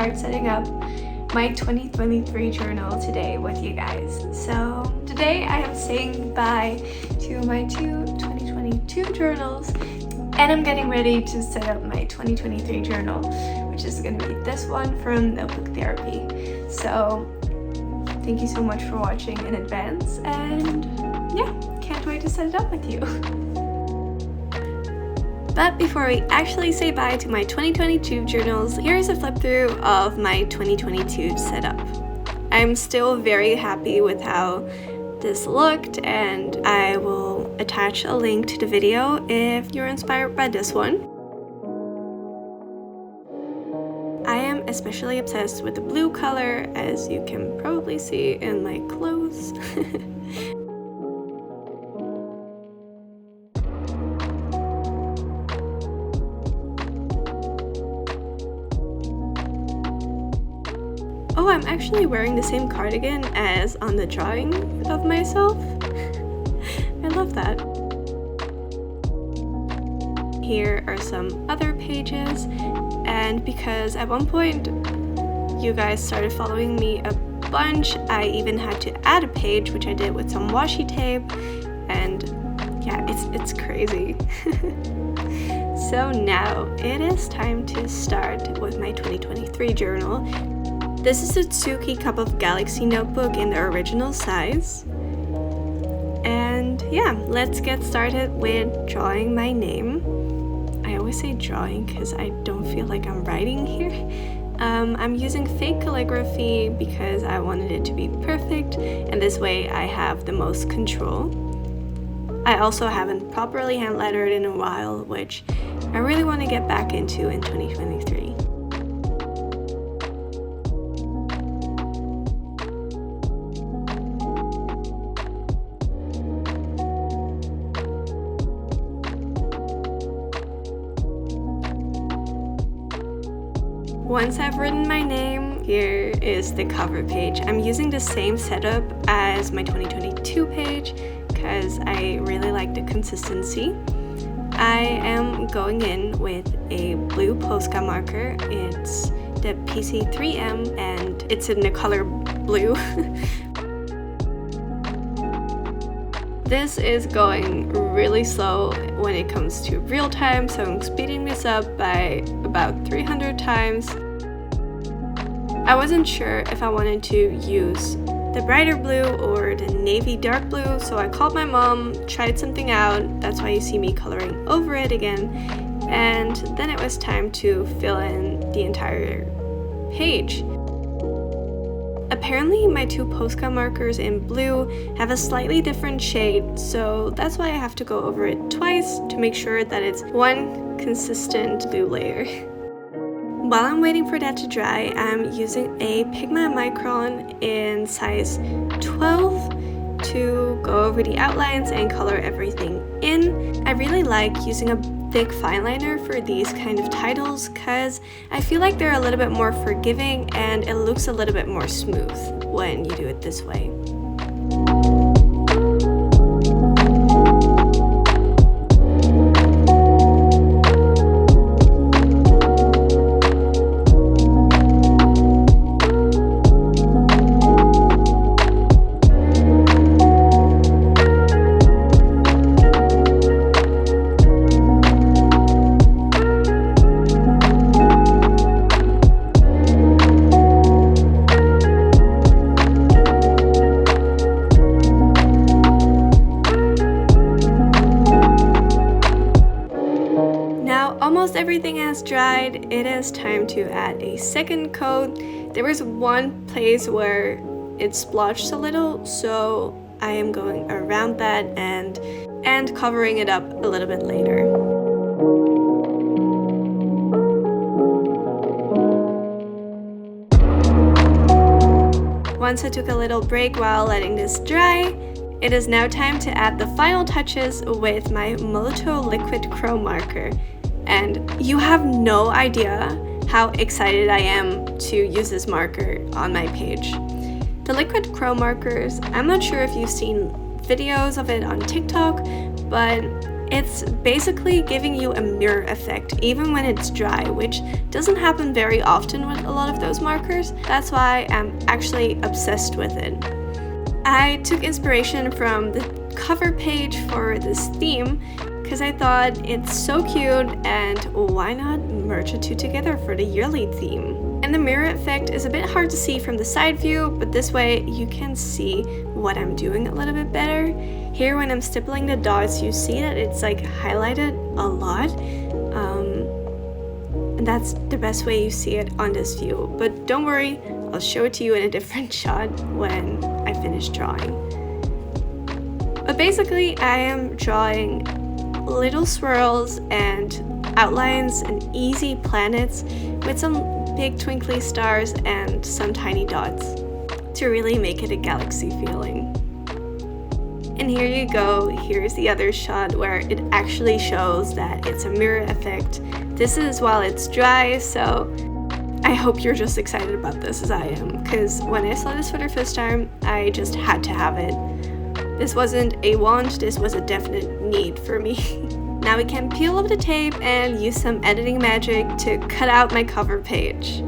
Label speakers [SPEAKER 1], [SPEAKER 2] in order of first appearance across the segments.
[SPEAKER 1] start setting up my 2023 journal today with you guys. So today I am saying goodbye to my two 2022 journals, and I'm getting ready to set up my 2023 journal, which is going to be this one from Notebook Therapy. So thank you so much for watching in advance, and yeah, can't wait to set it up with you. But before we actually say bye to my 2022 journals, here's a flip through of my 2022 setup. I'm still very happy with how this looked, and I will attach a link to the video if you're inspired by this one. I am especially obsessed with the blue color, as you can probably see in my clothes. Oh, I'm actually wearing the same cardigan as on the drawing of myself. I love that. Here are some other pages, and because at one point you guys started following me a bunch, I even had to add a page, which I did with some washi tape, and yeah, it's crazy. So now it is time to start with my 2023 journal. This is a Tsuki Cup of Galaxy notebook in the original size. And yeah, let's get started with drawing my name. I always say drawing because I don't feel like I'm writing here. I'm using fake calligraphy because I wanted it to be perfect, and this way I have the most control. I also haven't properly hand lettered in a while, which I really want to get back into in 2023. Once I've written my name, here is the cover page. I'm using the same setup as my 2022 page because I really like the consistency. I am going in with a blue Posca marker. It's the PC3M and it's in the color blue. This is going really slow when it comes to real time, so I'm speeding this up by about 300 times. I wasn't sure if I wanted to use the brighter blue or the navy dark blue, so I called my mom, tried something out. That's why you see me coloring over it again. And then it was time to fill in the entire page. Apparently my two Posca markers in blue have a slightly different shade, so that's why I have to go over it twice to make sure that it's one consistent blue layer. While I'm waiting for that to dry, I'm using a Pigma Micron in size 12 to go over the outlines and color everything in. I really like using a thick fine liner for these kind of titles because I feel like they're a little bit more forgiving and it looks a little bit more smooth when you do it this way. Almost everything has dried. It is time to add a second coat. There was one place where it splotched a little, so I am going around that and covering it up a little bit later. Once I took a little break while letting this dry, it is now time to add the final touches with my Molotow liquid chrome marker. And you have no idea how excited I am to use this marker on my page. The liquid chrome markers, I'm not sure if you've seen videos of it on TikTok, but It's basically giving you a mirror effect even when it's dry, which doesn't happen very often with a lot of those markers. That's why I'm actually obsessed with it. I took inspiration from the cover page for this theme because I thought it's so cute, and why not merge the two together for the yearly theme? And the mirror effect is a bit hard to see from the side view, but this way you can see what I'm doing a little bit better. Here when I'm stippling the dots, you see that it's like highlighted a lot. And that's the best way you see it on this view. But don't worry, I'll show it to you in a different shot when I finish drawing. But basically I am drawing little swirls and outlines and easy planets with some big twinkly stars and some tiny dots to really make it a galaxy feeling. And here you go, here's the other shot where it actually shows that it's a mirror effect. This is while it's dry, so I hope you're just excited about this as I am, because when I saw this for the first time, I just had to have it. This wasn't a want, this was a definite need for me. Now we can peel off the tape and use some editing magic to cut out my cover page.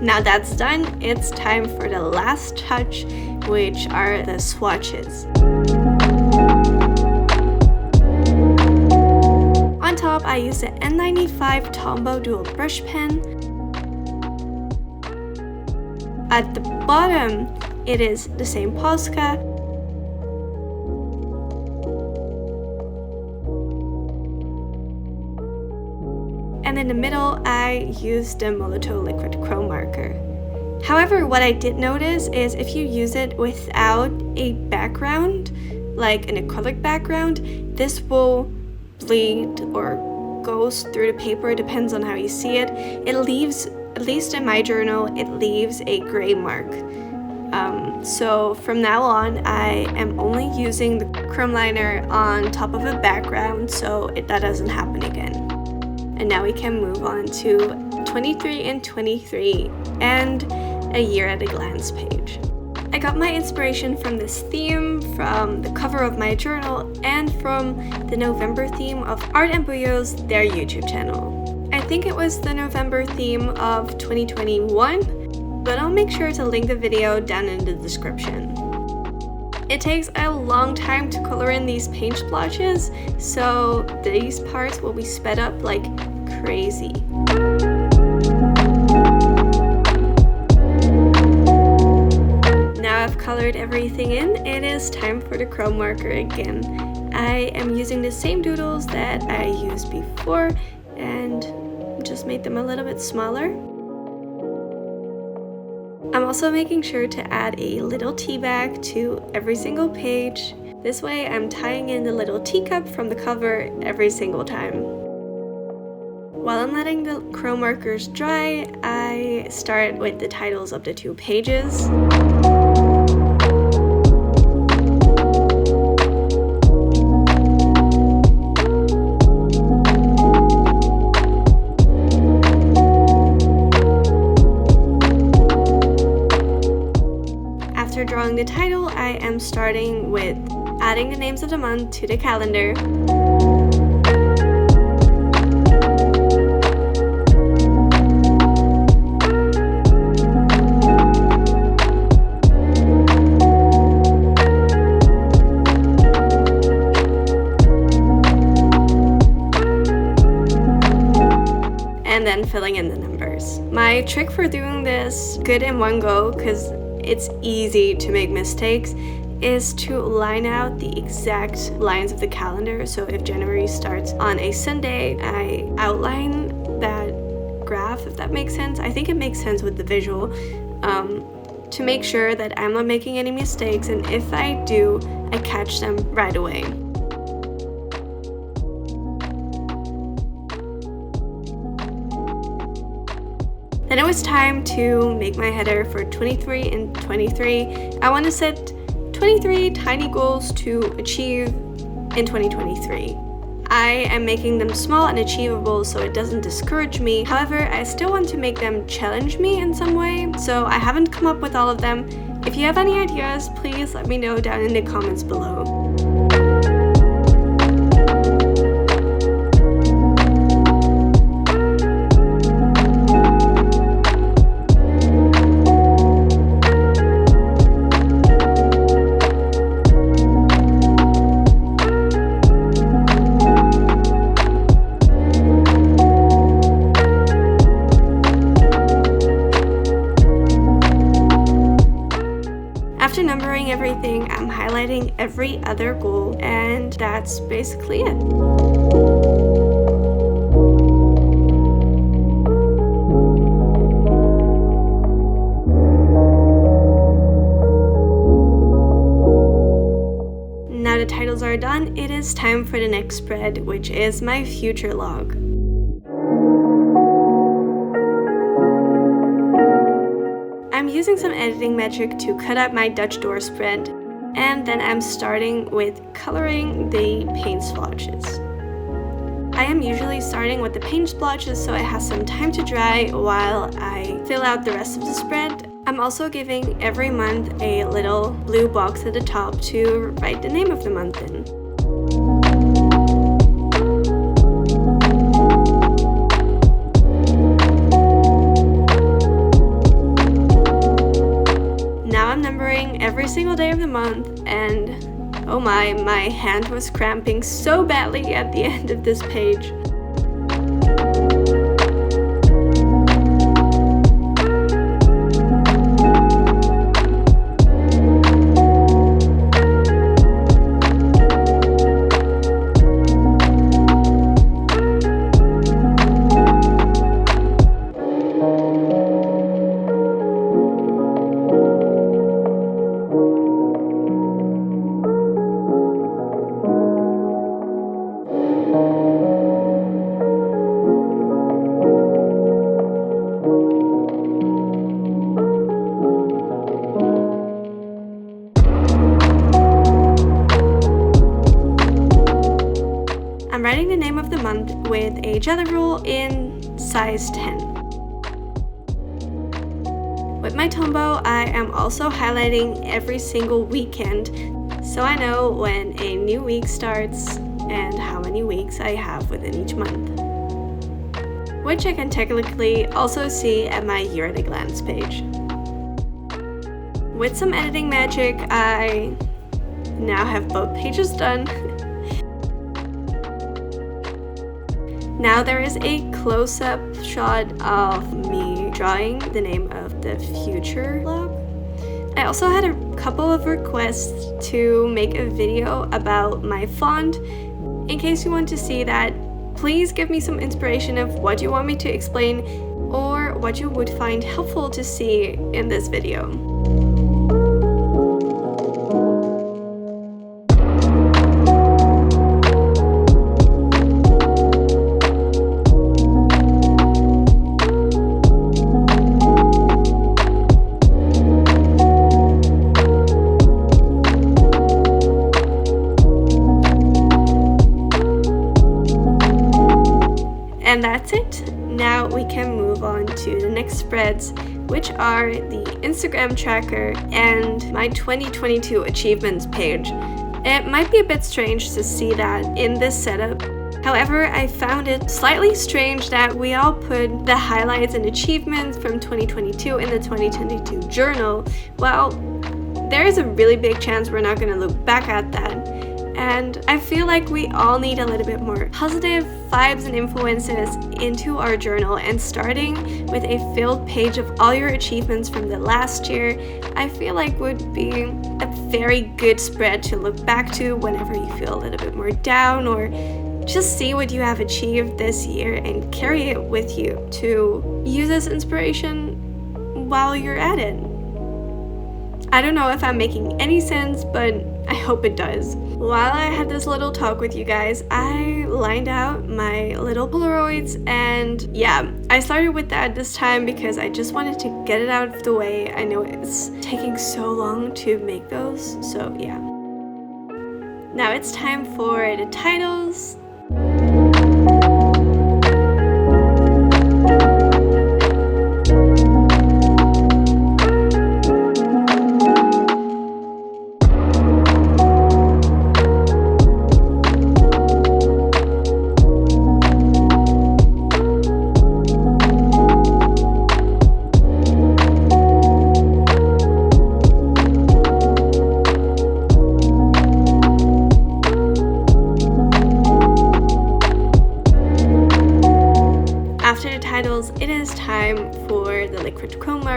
[SPEAKER 1] Now that's done, it's time for the last touch, which are the swatches. On top I use the N95 Tombow dual brush pen. At the bottom it is the same Posca. And in the middle I used the Molotow liquid chrome marker. However, what I did notice is if you use it without a background, like an acrylic background, this will bleed or goes through the paper, depends on how you see it. It leaves, at least in my journal, it leaves a gray mark. So from now on, I am only using the chrome liner on top of a background so that doesn't happen again. And now we can move on to 23 and 23 and a year at a glance page. I got my inspiration from this theme, from the cover of my journal, and from the November theme of Art and Bouilleau's their YouTube channel. I think it was the November theme of 2021, but I'll make sure to link the video down in the description. It takes a long time to color in these paint splotches, so these parts will be sped up like crazy. Now I've colored everything in, it is time for the chrome marker again. I am using the same doodles that I used before and just made them a little bit smaller. I'm also making sure to add a little tea bag to every single page. This way I'm tying in the little teacup from the cover every single time. While I'm letting the chrome markers dry, I start with the titles of the two pages. After drawing the title, I am starting with adding the names of the month to the calendar. And then filling in the numbers. My trick for doing this good in one go, because it's easy to make mistakes, is to line out the exact lines of the calendar. So if January starts on a Sunday, I outline that graph, if that makes sense. I think it makes sense with the visual, to make sure that I'm not making any mistakes, and if I do, I catch them right away. Then it was time to make my header for 23 and 23. I want to set 23 tiny goals to achieve in 2023. I am making them small and achievable so it doesn't discourage me. However, I still want to make them challenge me in some way, so I haven't come up with all of them. If you have any ideas, please let me know down in the comments below. After numbering everything, I'm highlighting every other goal, and that's basically it. Now the titles are done, it is time for the next spread, which is my future log. I'm using some editing magic to cut out my Dutch door spread, and then I'm starting with coloring the paint splotches. I am usually starting with the paint splotches so it has some time to dry while I fill out the rest of the spread. I'm also giving every month a little blue box at the top to write the name of the month in. Now I'm numbering every single day of the month, and oh my hand was cramping so badly at the end of this page. I'm writing the name of the month with a jelly roll in size 10. With my Tombow, I am also highlighting every single weekend, so I know when a new week starts and how many weeks I have within each month, which I can technically also see at my year at a glance page. With some editing magic, I now have both pages done. Now there is a close-up shot of me drawing the name of the future log. I also had a couple of requests to make a video about my font. In case you want to see that, please give me some inspiration of what you want me to explain or what you would find helpful to see in this video. And that's it. Now we can move on to the next spreads, which are the Instagram tracker and my 2022 achievements page. It might be a bit strange to see that in this setup. However, I found it slightly strange that we all put the highlights and achievements from 2022 in the 2022 journal. Well, there is a really big chance we're not going to look back at that. And I feel like we all need a little bit more positive vibes and influences into our journal, and starting with a filled page of all your achievements from the last year, I feel like would be a very good spread to look back to whenever you feel a little bit more down, or just see what you have achieved this year and carry it with you to use as inspiration while you're at it. I don't know if I'm making any sense, but I hope it does. While I had this little talk with you guys, I lined out my little Polaroids, and yeah, I started with that this time because I just wanted to get it out of the way. I know it's taking so long to make those, so yeah. Now it's time for the titles.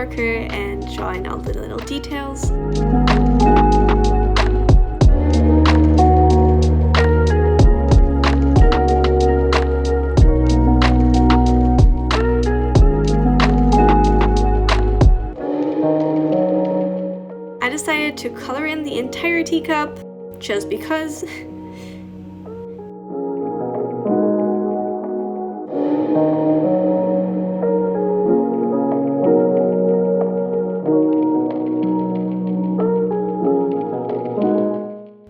[SPEAKER 1] marker and draw in all the little details. I decided to color in the entire teacup just because.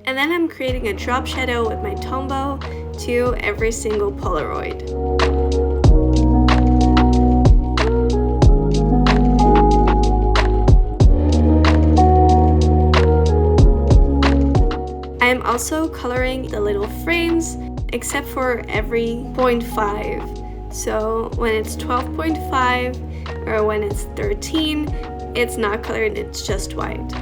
[SPEAKER 1] And then I'm creating a drop shadow with my Tombow to every single Polaroid. I am also coloring the little frames except for every 0.5. So when it's 12.5 or when it's 13, it's not colored, it's just white.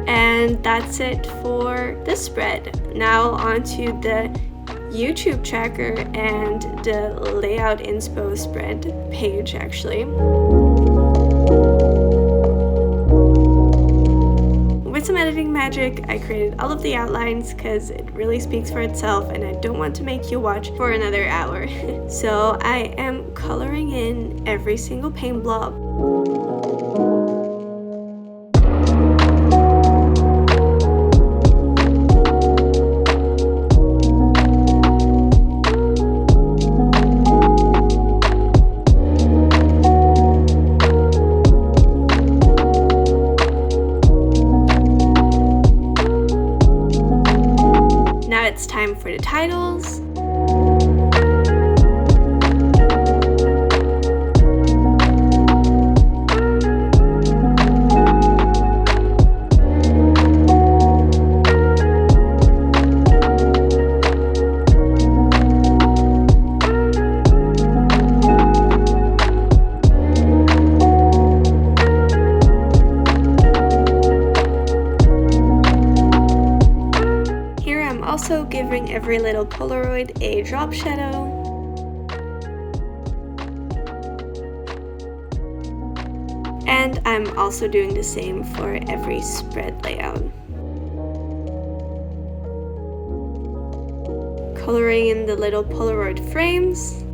[SPEAKER 1] And that's it for this spread. Now onto the YouTube tracker and the layout inspo spread page actually. With some editing magic, I created all of the outlines because it really speaks for itself and I don't want to make you watch for another hour. So I am coloring in every single paint blob. It's time for the titles. Also giving every little Polaroid a drop shadow. And I'm also doing the same for every spread layout. Coloring in the little Polaroid frames.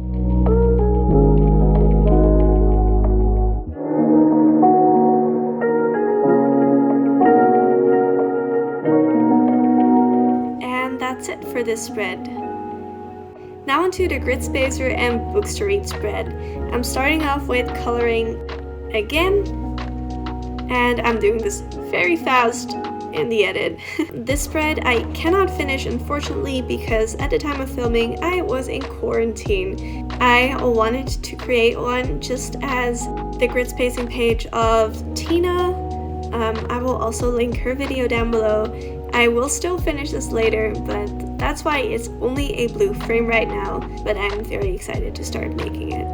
[SPEAKER 1] That's it for this spread. Now onto the grid spacer and books to read spread. I'm starting off with coloring again, and I'm doing this very fast in the edit. This spread I cannot finish unfortunately because at the time of filming I was in quarantine. I wanted to create one just as the grid spacing page of Tina. I will also link her video down below. I will still finish this later, but that's why it's only a blue frame right now, but I'm very excited to start making it.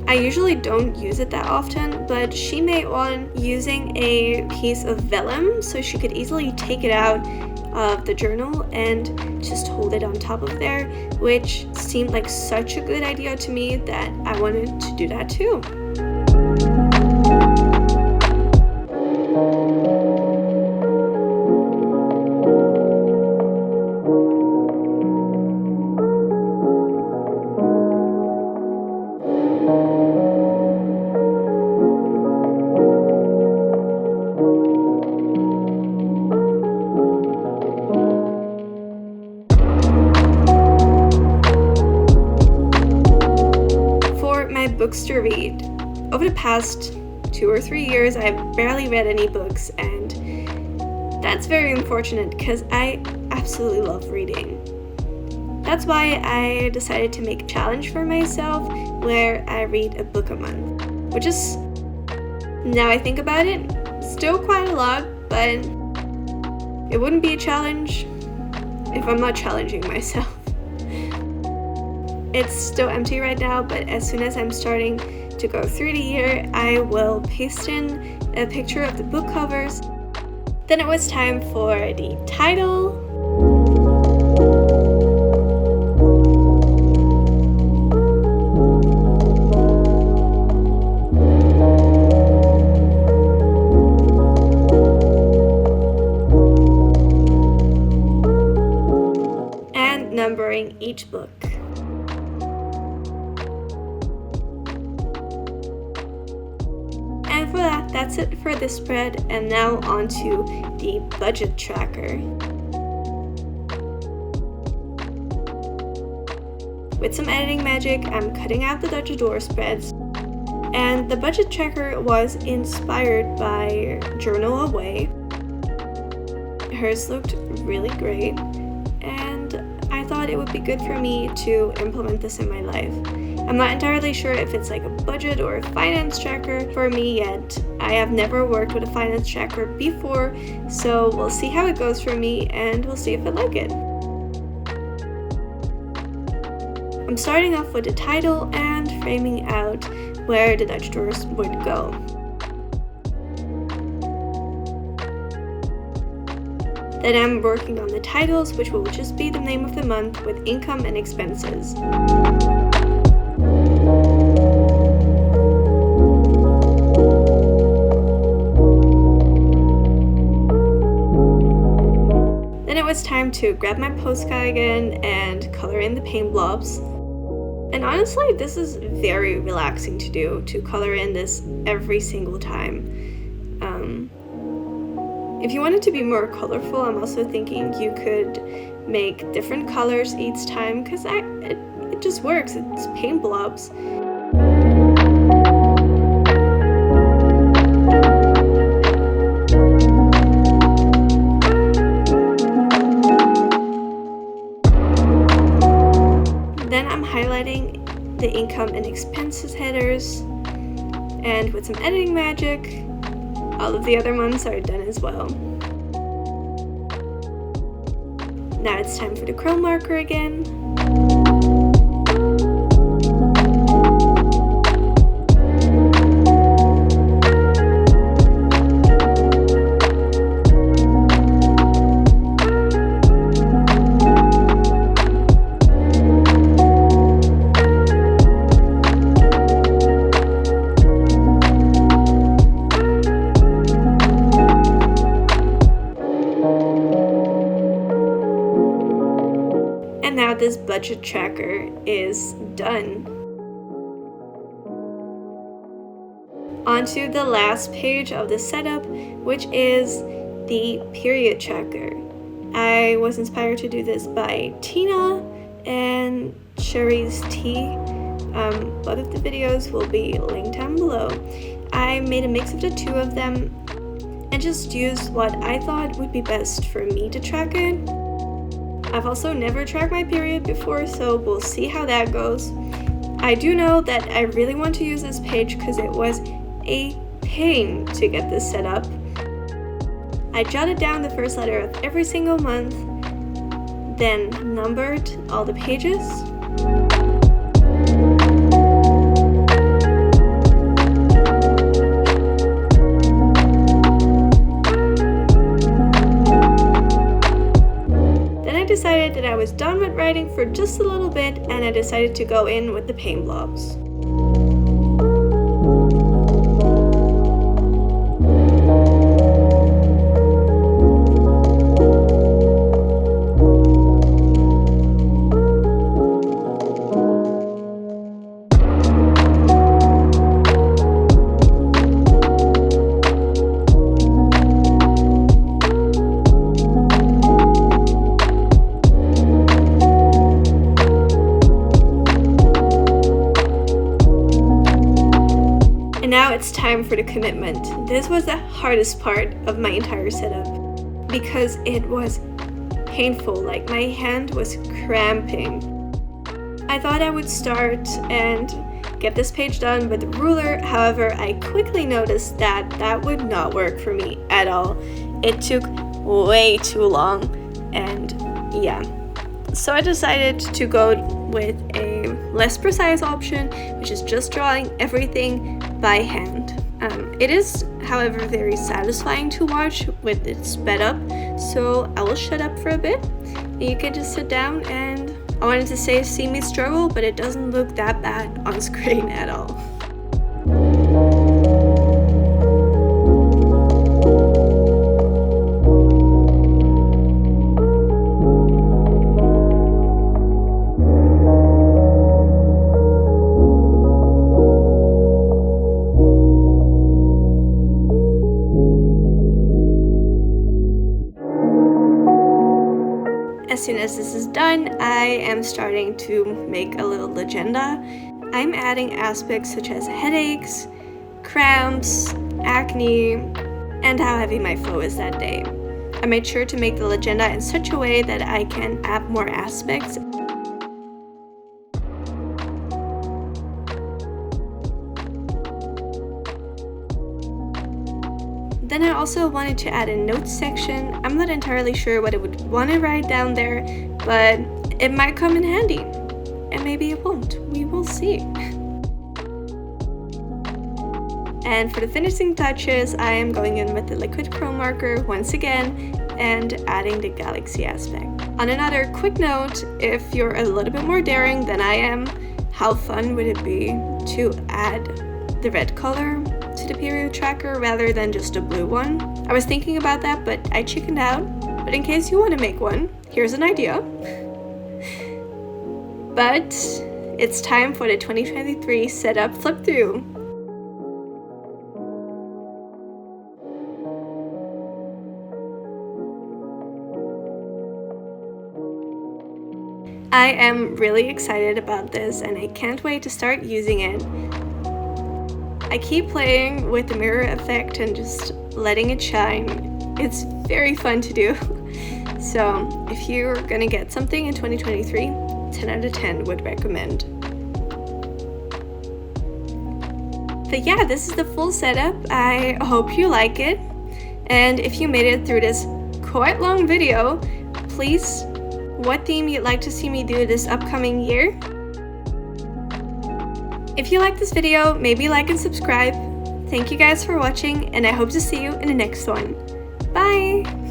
[SPEAKER 1] I usually don't use it that often, but she made one using a piece of vellum, so she could easily take it out of the journal and just hold it on top of there, which seemed like such a good idea to me that I wanted to do that too. Books to read. Over the past 2 or 3 years, I've barely read any books, and that's very unfortunate because I absolutely love reading. That's why I decided to make a challenge for myself where I read a book a month, which is, now I think about it, still quite a lot, but it wouldn't be a challenge if I'm not challenging myself. It's still empty right now, but as soon as I'm starting to go through the year, I will paste in a picture of the book covers. Then it was time for the title. that's it for this spread, and now on to the budget tracker. With some editing magic, I'm cutting out the 𝙸𝚎𝚕𝚘 spreads, and the budget tracker was inspired by Journal Away. Hers looked really great, and I thought it would be good for me to implement this in my life. I'm not entirely sure if it's like a budget or a finance tracker for me yet. I have never worked with a finance tracker before, so we'll see how it goes for me and we'll see if I like it. I'm starting off with the title and framing out where the 𝙸𝚎𝚕𝚘 would go. Then I'm working on the titles, which will just be the name of the month with income and expenses. Then it was time to grab my Posca again and color in the paint blobs. And honestly, this is very relaxing to do, to color in this every single time. If you want it to be more colorful, I'm also thinking you could make different colors each time, because it just works. It's paint blobs. Then I'm highlighting the income and expenses headers, and with some editing magic, all of the other months are done as well. Now it's time for the chrome marker again. And now this budget tracker is done. Onto the last page of the setup, which is the period tracker. I was inspired to do this by Tina and Sherry's Tea. Both of the videos will be linked down below. I made a mix of the two of them and just used what I thought would be best for me to track it. I've also never tracked my period before, so we'll see how that goes. I do know that I really want to use this page because it was a pain to get this set up. I jotted down the first letter of every single month, then numbered all the pages. Decided that I was done with writing for just a little bit, and I decided to go in with the paint blobs. Now it's time for the commitment. This was the hardest part of my entire setup because it was painful, like my hand was cramping. I thought I would start and get this page done with the ruler, however I quickly noticed that that would not work for me at all. It took way too long, and yeah. So I decided to go with a less precise option, which is just drawing everything by hand. It is, however, very satisfying to watch with it sped up, so I will shut up for a bit and you can just sit down, and I wanted to say see me struggle, but it doesn't look that bad on screen at all. done, I am starting to make a little agenda. I'm adding aspects such as headaches, cramps, acne, and how heavy my flow is that day. I made sure to make the agenda in such a way that I can add more aspects. Then I also wanted to add a notes section. I'm not entirely sure what I would want to write down there, but it might come in handy. And maybe it won't. We will see. And for the finishing touches, I am going in with the liquid chrome marker once again and adding the galaxy aspect. On another quick note, if you're a little bit more daring than I am, how fun would it be to add the red color to the period tracker rather than just a blue one? I was thinking about that, but I chickened out. But in case you want to make one, here's an idea. But it's time for the 2023 setup flip through. I am really excited about this and I can't wait to start using it. I keep playing with the mirror effect and just letting it shine. It's very fun to do. So if you're gonna get something in 2023, 10 out of 10 would recommend. But yeah, this is the full setup. I hope you like it. And if you made it through this quite long video, please, what theme you'd like to see me do this upcoming year? If you like this video, maybe like and subscribe. Thank you guys for watching, and I hope to see you in the next one. Bye!